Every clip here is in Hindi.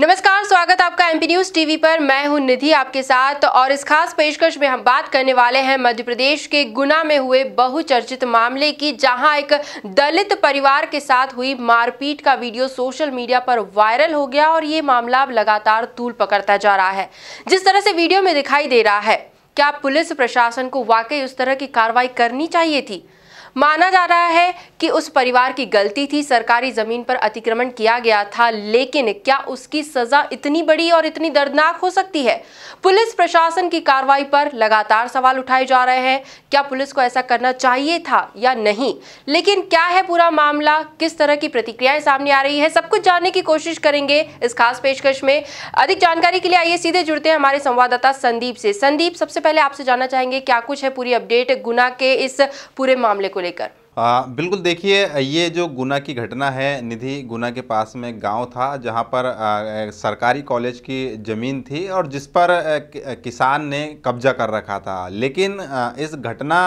नमस्कार, स्वागत आपका एमपी न्यूज टीवी पर। मैं हूं निधि आपके साथ और इस खास पेशकश में हम बात करने वाले हैं मध्य प्रदेश के गुना में हुए बहुचर्चित मामले की, जहां एक दलित परिवार के साथ हुई मारपीट का वीडियो सोशल मीडिया पर वायरल हो गया और ये मामला अब लगातार तूल पकड़ता जा रहा है। जिस तरह से वीडियो में दिखाई दे रहा है, क्या पुलिस प्रशासन को वाकई उस तरह की कार्रवाई करनी चाहिए थी? माना जा रहा है कि उस परिवार की गलती थी, सरकारी जमीन पर अतिक्रमण किया गया था, लेकिन क्या उसकी सजा इतनी बड़ी और इतनी दर्दनाक हो सकती है? पुलिस प्रशासन की कार्रवाई पर लगातार सवाल उठाए जा रहे हैं। क्या पुलिस को ऐसा करना चाहिए था या नहीं? लेकिन क्या है पूरा मामला, किस तरह की प्रतिक्रियाएं सामने आ रही है, सब कुछ जानने की कोशिश करेंगे इस खास पेशकश में। अधिक जानकारी के लिए आइए सीधे जुड़ते हैं हमारे संवाददाता संदीप से। संदीप, सबसे पहले आपसे जानना चाहेंगे क्या कुछ है पूरी अपडेट गुना के इस पूरे मामले को लेकर? बिल्कुल, देखिए, ये जो गुना की घटना है निधि, गुना के पास में गांव था जहां पर सरकारी कॉलेज की ज़मीन थी और जिस पर किसान ने कब्जा कर रखा था। लेकिन इस घटना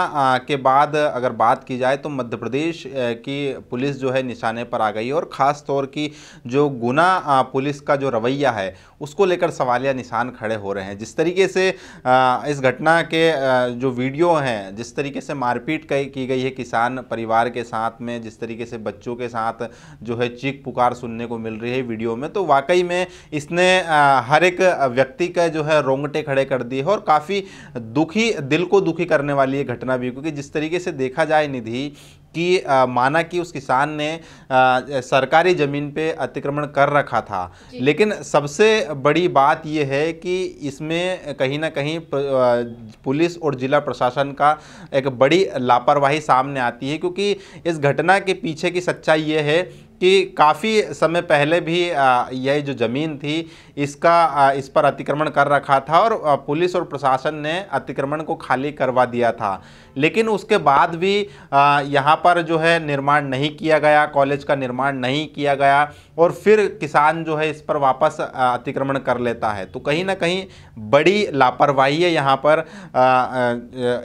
के बाद अगर बात की जाए तो मध्य प्रदेश की पुलिस जो है निशाने पर आ गई और ख़ास तौर की जो गुना पुलिस का जो रवैया है उसको लेकर सवालिया निशान खड़े हो रहे हैं। जिस तरीके से इस घटना के जो वीडियो हैं, जिस तरीके से मारपीट की गई है किसान परिवार के साथ में, जिस तरीके से बच्चों के साथ जो है चीख पुकार सुनने को मिल रही है वीडियो में, तो वाकई में इसने हर एक व्यक्ति का जो है रोंगटे खड़े कर दिए और काफ़ी दुखी, दिल को दुखी करने वाली ये घटना भी, क्योंकि जिस तरीके से देखा जाए निधि कि माना कि उस किसान ने सरकारी ज़मीन पे अतिक्रमण कर रखा था, लेकिन सबसे बड़ी बात यह है कि इसमें कहीं ना कहीं पुलिस और जिला प्रशासन का एक बड़ी लापरवाही सामने आती है। क्योंकि इस घटना के पीछे की सच्चाई ये है कि काफ़ी समय पहले भी यह जो ज़मीन थी इस पर अतिक्रमण कर रखा था और पुलिस और प्रशासन ने अतिक्रमण को खाली करवा दिया था। लेकिन उसके बाद भी यहाँ पर जो है निर्माण नहीं किया गया, कॉलेज का निर्माण नहीं किया गया और फिर किसान जो है इस पर वापस अतिक्रमण कर लेता है। तो कहीं ना कहीं बड़ी लापरवाही है यहाँ पर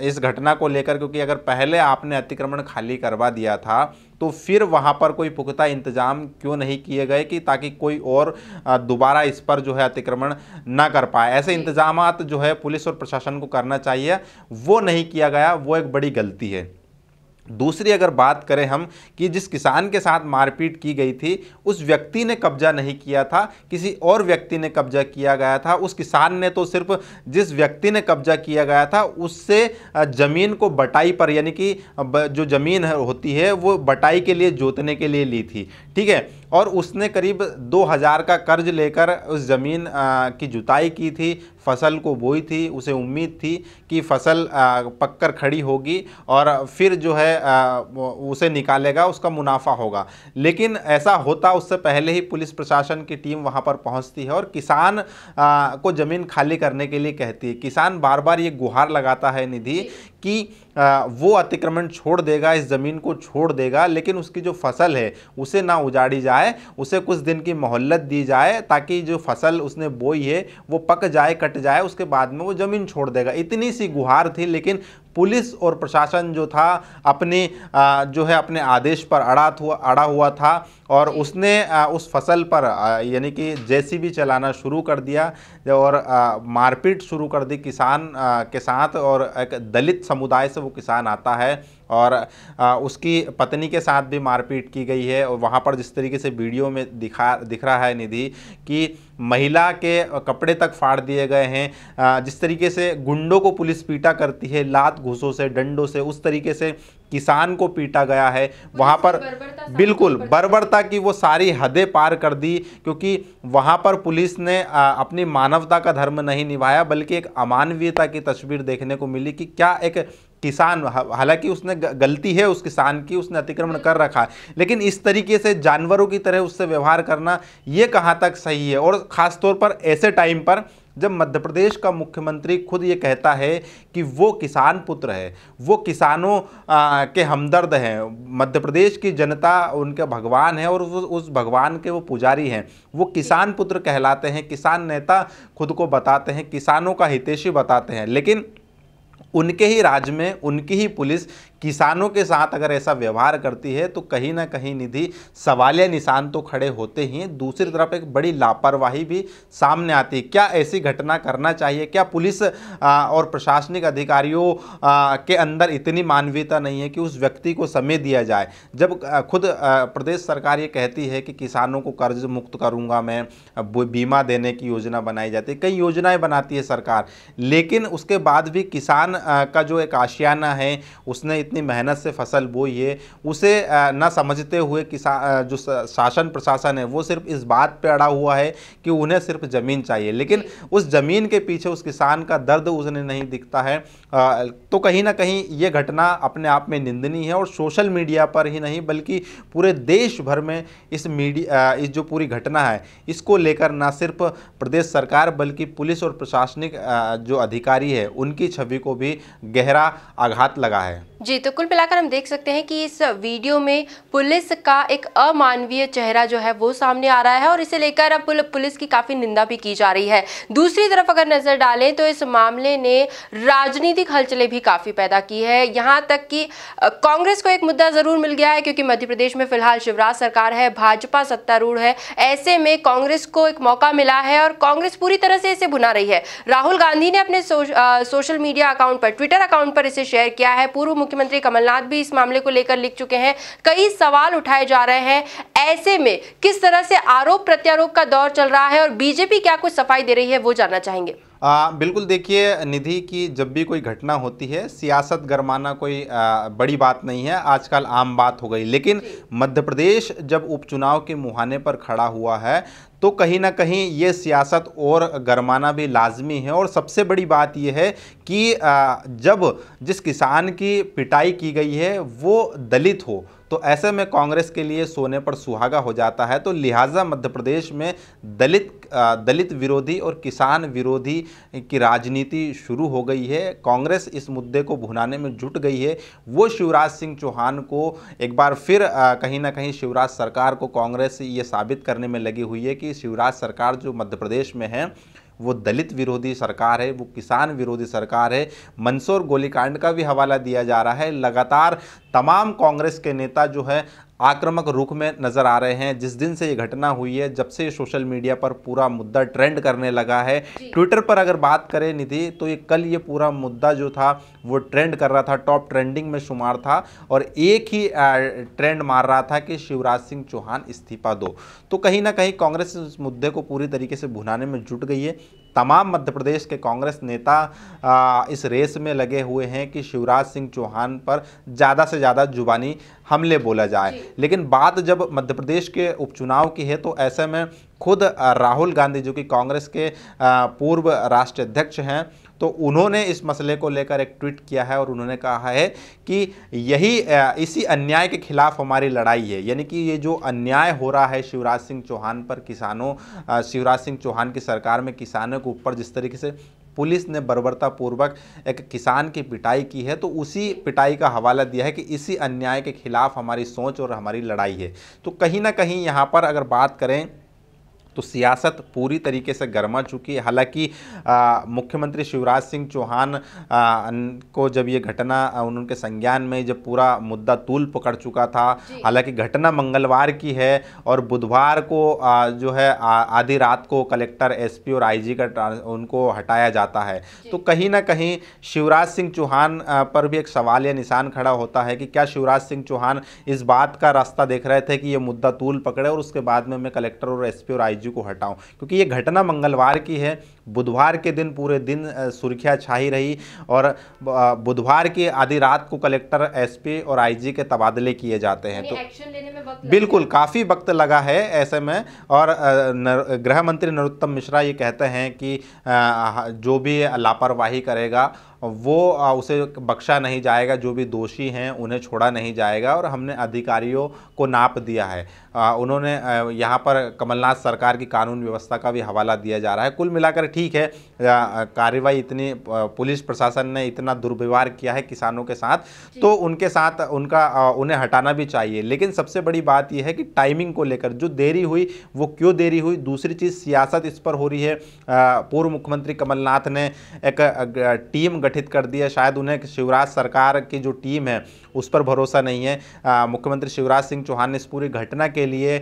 इस घटना को लेकर, क्योंकि अगर पहले आपने अतिक्रमण खाली करवा दिया था तो फिर वहाँ पर कोई पुख्ता इंतजाम क्यों नहीं किए गए कि ताकि कोई और दोबारा इस पर जो है अतिक्रमण ना कर पाए। ऐसे इंतजामात जो है पुलिस और प्रशासन को करना चाहिए, वो नहीं किया गया, वो एक बड़ी गलती है। दूसरी अगर बात करें हम कि जिस किसान के साथ मारपीट की गई थी उस व्यक्ति ने कब्जा नहीं किया था, किसी और व्यक्ति ने कब्जा किया गया था। उस किसान ने तो सिर्फ जिस व्यक्ति ने कब्जा किया गया था उससे ज़मीन को बटाई पर, यानी कि जो ज़मीन होती है वो बटाई के लिए, जोतने के लिए ली थी, ठीक है, और उसने करीब 2000 का कर्ज लेकर उस ज़मीन की जुताई की थी, फसल को बोई थी। उसे उम्मीद थी कि फसल पककर खड़ी होगी और फिर जो है उसे निकालेगा, उसका मुनाफा होगा। लेकिन ऐसा होता उससे पहले ही पुलिस प्रशासन की टीम वहां पर पहुंचती है और किसान को ज़मीन खाली करने के लिए कहती है। किसान बार बार ये गुहार लगाता है निधि कि वो अतिक्रमण छोड़ देगा, इस ज़मीन को छोड़ देगा, लेकिन उसकी जो फसल है उसे ना उजाड़ी जाए, उसे कुछ दिन की मोहल्लत दी जाए ताकि जो फसल उसने बोई है वो पक जाए, कट जाए, उसके बाद में वो ज़मीन छोड़ देगा। इतनी सी गुहार थी, लेकिन पुलिस और प्रशासन जो था अपने जो है अपने आदेश पर अड़ा हुआ था और उसने उस फसल पर यानी कि जेसीबी चलाना शुरू कर दिया और मारपीट शुरू कर दी किसान के साथ। और एक दलित समुदाय से वो किसान आता है और उसकी पत्नी के साथ भी मारपीट की गई है। और वहाँ पर जिस तरीके से वीडियो में दिख रहा है निधि कि महिला के कपड़े तक फाड़ दिए गए हैं, जिस तरीके से गुंडों को पुलिस पीटा करती है लात घूंसों से, डंडों से, उस तरीके से किसान को पीटा गया है। वहाँ पर बिल्कुल बर्बरता की वो सारी हदें पार कर दी, क्योंकि वहाँ पर पुलिस ने अपनी मानवता का धर्म नहीं निभाया बल्कि एक अमानवीयता की तस्वीर देखने को मिली कि क्या एक किसान, हालांकि उसने गलती है उस किसान की, उसने अतिक्रमण कर रखा है, लेकिन इस तरीके से जानवरों की तरह उससे व्यवहार करना ये कहाँ तक सही है? और ख़ास तौर पर ऐसे टाइम पर जब मध्य प्रदेश का मुख्यमंत्री खुद ये कहता है कि वो किसान पुत्र है, वो किसानों के हमदर्द हैं, मध्य प्रदेश की जनता उनके भगवान है और उस भगवान के वो पुजारी हैं, वो किसान पुत्र कहलाते हैं, किसान नेता खुद को बताते हैं, किसानों का हितैषी बताते हैं। लेकिन उनके ही राज्य में उनकी ही पुलिस किसानों के साथ अगर ऐसा व्यवहार करती है तो कहीं ना कहीं निधि सवालिया निशान तो खड़े होते ही हैं। दूसरी तरफ एक बड़ी लापरवाही भी सामने आती है। क्या ऐसी घटना करना चाहिए? क्या पुलिस और प्रशासनिक अधिकारियों के अंदर इतनी मानवीयता नहीं है कि उस व्यक्ति को समय दिया जाए? जब खुद प्रदेश सरकार ये कहती है कि किसानों को कर्ज मुक्त करूंगा मैं, बीमा देने की योजना बनाई जाती है, कई योजनाएं बनाती है सरकार, लेकिन उसके बाद भी किसान का जो एक आशियाना है, उसने इतनी मेहनत से फसल बोई है, उसे न समझते हुए किसान जो शासन प्रशासन है वो सिर्फ इस बात पे अड़ा हुआ है कि उन्हें सिर्फ ज़मीन चाहिए, लेकिन उस ज़मीन के पीछे उस किसान का दर्द उन्हें नहीं दिखता है। तो कहीं ना कहीं ये घटना अपने आप में निंदनीय है और सोशल मीडिया पर ही नहीं बल्कि पूरे देश भर में इस जो पूरी घटना है इसको लेकर न सिर्फ प्रदेश सरकार बल्कि पुलिस और प्रशासनिक जो अधिकारी है उनकी छवि को भी गहरा आघात लगा है। जी, तो कुल मिलाकर हम देख सकते हैं कि इस वीडियो में पुलिस का एक अमानवीय चेहरा जो है वो सामने आ रहा है और इसे लेकर अब पुलिस की काफी निंदा भी की जा रही है। दूसरी तरफ अगर नजर डालें तो इस मामले ने राजनीतिक हलचलें भी काफी पैदा की है। यहाँ तक कि कांग्रेस को एक मुद्दा जरूर मिल गया है क्योंकि मध्य प्रदेश में फिलहाल शिवराज सरकार है, भाजपा सत्तारूढ़ है। ऐसे में कांग्रेस को एक मौका मिला है और कांग्रेस पूरी तरह से इसे भुना रही है। राहुल गांधी ने अपने सोशल मीडिया अकाउंट पर, ट्विटर अकाउंट पर इसे शेयर किया है। पूर्व मुख्यमंत्री कमलनाथ भी इस मामले को लेकर लिख चुके हैं। कई सवाल उठाए जा रहे हैं। ऐसे में किस तरह से आरोप प्रत्यारोप का दौर चल रहा है और बीजेपी क्या कुछ सफाई दे रही है वो जानना चाहेंगे। बिल्कुल, देखिए निधि की जब भी कोई घटना होती है सियासत गरमाना कोई बड़ी बात नहीं है, आजकल आम बात हो गई, लेकिन मध्य प्रदेश जब उपचुनाव के मुहाने पर खड़ा हुआ है तो कहीं ना कहीं ये सियासत और गरमाना भी लाजमी है। और सबसे बड़ी बात यह है कि जब जिस किसान की पिटाई की गई है वो दलित हो तो ऐसे में कांग्रेस के लिए सोने पर सुहागा हो जाता है। तो लिहाजा मध्य प्रदेश में दलित विरोधी और किसान विरोधी की राजनीति शुरू हो गई है। कांग्रेस इस मुद्दे को भुनाने में जुट गई है। वो शिवराज सिंह चौहान को एक बार फिर कहीं ना कहीं शिवराज सरकार को कांग्रेस ये साबित करने में लगी हुई है कि शिवराज सरकार जो मध्य प्रदेश में है वो दलित विरोधी सरकार है, वो किसान विरोधी सरकार है। मंदसौर गोलीकांड का भी हवाला दिया जा रहा है। लगातार तमाम कांग्रेस के नेता जो है आक्रामक रुख में नज़र आ रहे हैं। जिस दिन से ये घटना हुई है, जब से सोशल मीडिया पर पूरा मुद्दा ट्रेंड करने लगा है, ट्विटर पर अगर बात करें निधि तो ये कल ये पूरा मुद्दा जो था वो ट्रेंड कर रहा था, टॉप ट्रेंडिंग में शुमार था और एक ही ट्रेंड मार रहा था कि शिवराज सिंह चौहान इस्तीफा दो। तो कहीं ना कहीं कांग्रेस इस मुद्दे को पूरी तरीके से भुनाने में जुट गई है। तमाम मध्य प्रदेश के कांग्रेस नेता इस रेस में लगे हुए हैं कि शिवराज सिंह चौहान पर ज़्यादा से ज़्यादा जुबानी हमले बोला जाए, लेकिन बात जब मध्य प्रदेश के उपचुनाव की है तो ऐसे में खुद राहुल गांधी जो कि कांग्रेस के पूर्व राष्ट्रीय अध्यक्ष हैं तो उन्होंने इस मसले को लेकर एक ट्वीट किया है और उन्होंने कहा है कि इसी अन्याय के खिलाफ हमारी लड़ाई है। यानी कि ये जो अन्याय हो रहा है शिवराज सिंह चौहान पर, शिवराज सिंह चौहान की सरकार में किसानों के ऊपर जिस तरीके से पुलिस ने बर्बरतापूर्वक एक किसान की पिटाई की है तो उसी पिटाई का हवाला दिया है कि इसी अन्याय के खिलाफ हमारी सोच और हमारी लड़ाई है। तो कहीं ना कहीं यहाँ पर अगर बात करें तो सियासत पूरी तरीके से गर्मा चुकी है। हालांकि मुख्यमंत्री शिवराज सिंह चौहान को जब ये घटना उनके संज्ञान में जब पूरा मुद्दा तूल पकड़ चुका था, हालांकि घटना मंगलवार की है और बुधवार को जो है आधी रात को कलेक्टर, एसपी और आईजी का उनको हटाया जाता है। तो कहीं ना कहीं शिवराज सिंह चौहान पर भी एक सवाल या निशान खड़ा होता है कि क्या शिवराज सिंह चौहान इस बात का रास्ता देख रहे थे कि ये मुद्दा तूल पकड़े और उसके बाद में मैं कलेक्टर और एसपी और आईजी को हटाऊं, क्योंकि ये घटना मंगलवार की है। बुधवार के दिन पूरे दिन सुर्खियां छाई रही और बुधवार की आधी रात को कलेक्टर, एसपी और आईजी के तबादले किए जाते हैं। तो एक्शन लेने में वक्त बिल्कुल काफ़ी वक्त लगा है ऐसे में। और गृह मंत्री नरोत्तम मिश्रा ये कहते हैं कि जो भी लापरवाही करेगा वो उसे बख्शा नहीं जाएगा, जो भी दोषी हैं उन्हें छोड़ा नहीं जाएगा और हमने अधिकारियों को नाप दिया है। उन्होंने यहाँ पर कमलनाथ सरकार की कानून व्यवस्था का भी हवाला दिया जा रहा है। कुल मिलाकर ठीक है, कार्रवाई इतनी, पुलिस प्रशासन ने इतना दुर्व्यवहार किया है किसानों के साथ, तो उनके साथ उन्हें हटाना भी चाहिए। लेकिन सबसे बड़ी बात यह है कि टाइमिंग को लेकर जो देरी हुई वो क्यों देरी हुई। दूसरी चीज़, सियासत इस पर हो रही है। पूर्व मुख्यमंत्री कमलनाथ ने एक टीम गठित कर दी है, शायद उन्हें शिवराज सरकार की जो टीम है उस पर भरोसा नहीं है। मुख्यमंत्री शिवराज सिंह चौहान ने इस पूरी घटना के लिए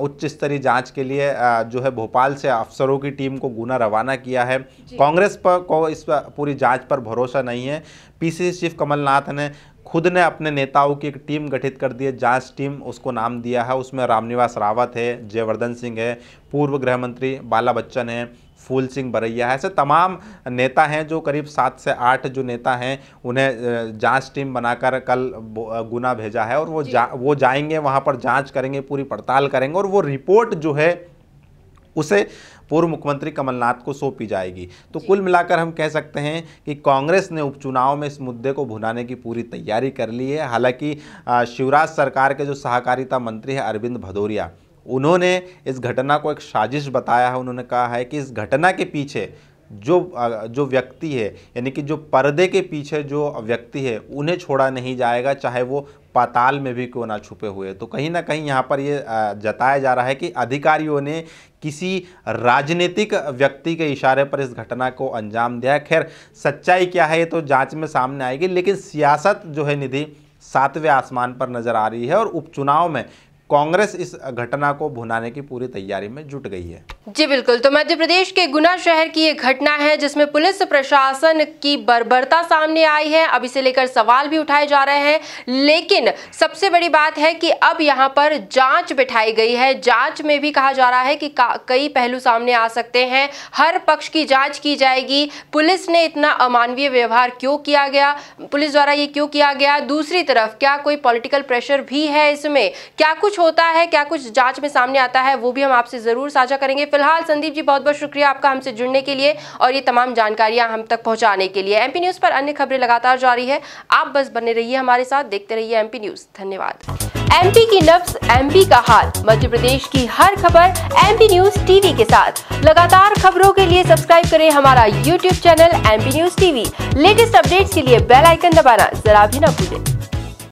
उच्च स्तरीय जांच के लिए जो है भोपाल से अफसरों की टीम को गुना रवाना किया है। कांग्रेस को इस पूरी जांच पर भरोसा नहीं है। पीसीसी चीफ कमलनाथ ने खुद ने अपने नेताओं की एक टीम गठित कर दी है, जांच टीम उसको नाम दिया है। उसमें रामनिवास रावत है, जयवर्धन सिंह है, पूर्व गृह मंत्री बाला बच्चन है, फूल सिंह बरैया है, ऐसे तमाम नेता हैं जो करीब 7 से 8 जो नेता हैं उन्हें जांच टीम बनाकर कल गुना भेजा है। और वो जाएंगे वहां पर, जांच करेंगे, पूरी पड़ताल करेंगे और वो रिपोर्ट जो है उसे पूर्व मुख्यमंत्री कमलनाथ को सौंपी जाएगी। तो कुल मिलाकर हम कह सकते हैं कि कांग्रेस ने उपचुनाव में इस मुद्दे को भुनाने की पूरी तैयारी कर ली है। हालांकि शिवराज सरकार के जो सहकारिता मंत्री है अरविंद भदौरिया, उन्होंने इस घटना को एक साजिश बताया है। उन्होंने कहा है कि इस घटना के पीछे जो व्यक्ति है, यानी कि जो पर्दे के पीछे जो व्यक्ति है, उन्हें छोड़ा नहीं जाएगा, चाहे वो पाताल में भी क्यों ना छुपे हुए। तो कहीं ना कहीं यहाँ पर ये जताया जा रहा है कि अधिकारियों ने किसी राजनीतिक व्यक्ति के इशारे पर इस घटना को अंजाम दिया है। खैर सच्चाई क्या है ये तो जांच में सामने आएगी, लेकिन सियासत जो है निधि 7वें आसमान पर नजर आ रही है और उपचुनाव में कांग्रेस इस घटना को भुनाने की पूरी तैयारी में जुट गई है। जी बिल्कुल। तो मध्य प्रदेश के गुना शहर की ये घटना है जिसमें पुलिस प्रशासन की बर्बरता सामने आई है। अब इसे लेकर सवाल भी उठाए जा रहे हैं, लेकिन सबसे बड़ी बात है कि अब यहाँ पर जांच बिठाई गई है। जांच में भी कहा जा रहा है कि कई पहलू सामने आ सकते हैं, हर पक्ष की जांच की जाएगी। पुलिस ने इतना अमानवीय व्यवहार क्यों किया गया, पुलिस द्वारा ये क्यों किया गया, दूसरी तरफ क्या कोई पॉलिटिकल प्रेशर भी है इसमें, क्या कुछ होता है, क्या कुछ जांच में सामने आता है, वो भी हम आपसे जरूर साझा करेंगे। फिलहाल संदीप जी बहुत बहुत शुक्रिया आपका हमसे जुड़ने के लिए और ये तमाम जानकारियां हम तक पहुंचाने के लिए। एमपी न्यूज पर अन्य खबरें लगातार जारी है, आप बस बने रहिए हमारे साथ, देखते रहिए एमपी न्यूज। धन्यवाद। एमपी की नब्ज, एमपी का हाल, मध्य प्रदेश की हर खबर एमपी न्यूज टीवी के साथ। लगातार खबरों के लिए सब्सक्राइब करें हमारा YouTube channel MP news TV. Latest updates के लिए बेल आइकन दबाना जरा भी न भूलें।